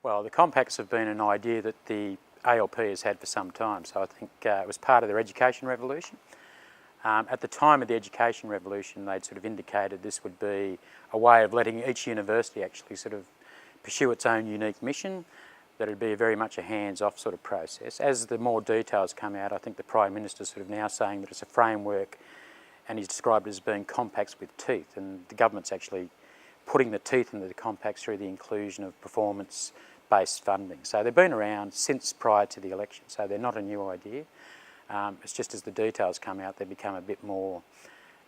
Well, the compacts have been an idea that the ALP has had for some time, so I think it was part of their education revolution. At the time of the education revolution, they'd sort of indicated this would be a way of letting each university actually sort of pursue its own unique mission, that it'd be very much a hands-off sort of process. As the more details come out, I think the Prime Minister's sort of now saying that it's a framework, and he's described it as being compacts with teeth, and the government's actually putting the teeth into the compacts through the inclusion of performance-based funding. So they've been around since prior to the election, so they're not a new idea. It's just as the details come out, they become a bit more,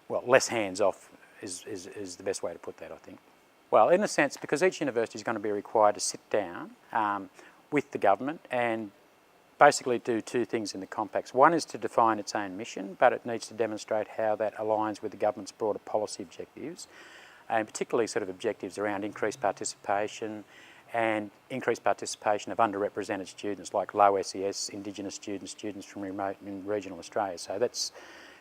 well, less hands-off is the best way to put that, I think. Well, in a sense, because each university is going to be required to sit down with the government and basically do two things in the compacts. One is to define its own mission, but it needs to demonstrate how that aligns with the government's broader policy objectives, and particularly sort of objectives around increased participation and increased participation of underrepresented students like low SES, Indigenous students, students from remote and regional Australia. So that's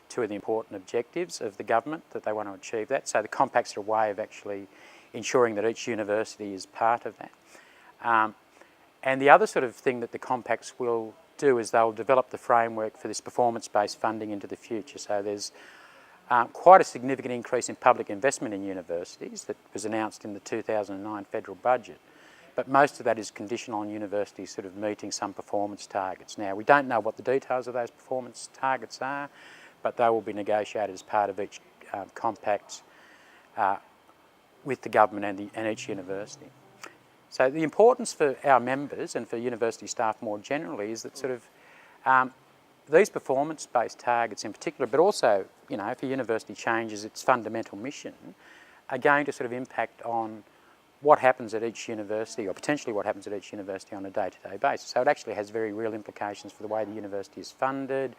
two of the important objectives of the government, that they want to achieve that. So the compacts are a way of actually ensuring that each university is part of that. And the other sort of thing that the compacts will do is they'll develop the framework for this performance-based funding into the future. So there's quite a significant increase in public investment in universities that was announced in the 2009 federal budget. But most of that is conditional on universities sort of meeting some performance targets. Now, we don't know what the details of those performance targets are, but they will be negotiated as part of each compact with the government and each university. So the importance for our members and for university staff more generally is that sort of these performance-based targets in particular, but also, you know, if a university changes its fundamental mission, are going to sort of impact on what happens at each university, or potentially what happens at each university on a day-to-day basis. So it actually has very real implications for the way the university is funded,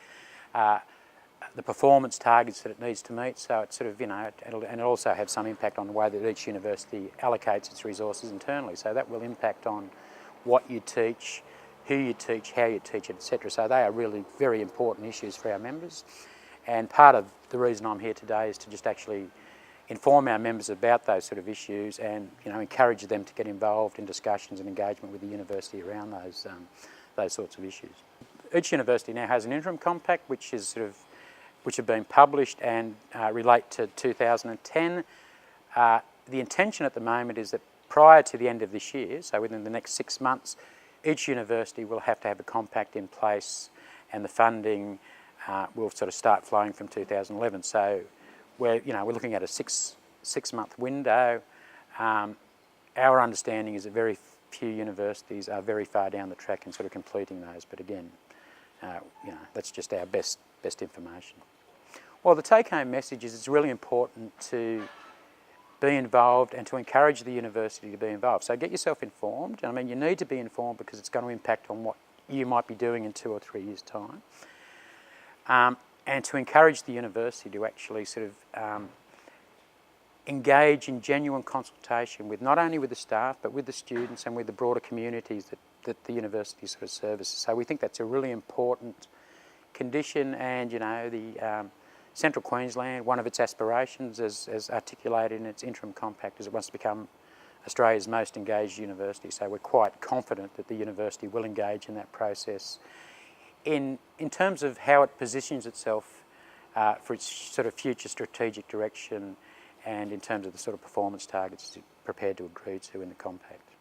the performance targets that it needs to meet. So it's sort of, you know, and it'll also have some impact on the way that each university allocates its resources internally. So that will impact on what you teach, who you teach, how you teach it, etc. So they are really very important issues for our members. And part of the reason I'm here today is to just actually inform our members about those sort of issues and, you know, encourage them to get involved in discussions and engagement with the university around those sorts of issues. Each university now has an interim compact which have been published and relate to 2010. The intention at the moment is that prior to the end of this year, so within the next 6 months, each university will have to have a compact in place, and the funding will sort of start flowing from 2011. So we're looking at a six-month window. Our understanding is that very few universities are very far down the track in sort of completing those. But again, that's just our best information. Well, the take-home message is it's really important to be involved and to encourage the university to be involved. So get yourself informed. I mean, you need to be informed because it's going to impact on what you might be doing in 2 or 3 years' time. And to encourage the university to actually sort of engage in genuine consultation with not only with the staff but with the students and with the broader communities that the university sort of services. So we think that's a really important condition, and, you know, the Central Queensland, one of its aspirations as articulated in its interim compact, is it wants to become Australia's most engaged university. So we're quite confident that the university will engage in that process in terms of how it positions itself for its sort of future strategic direction, and in terms of the sort of performance targets it's prepared to agree to in the compact.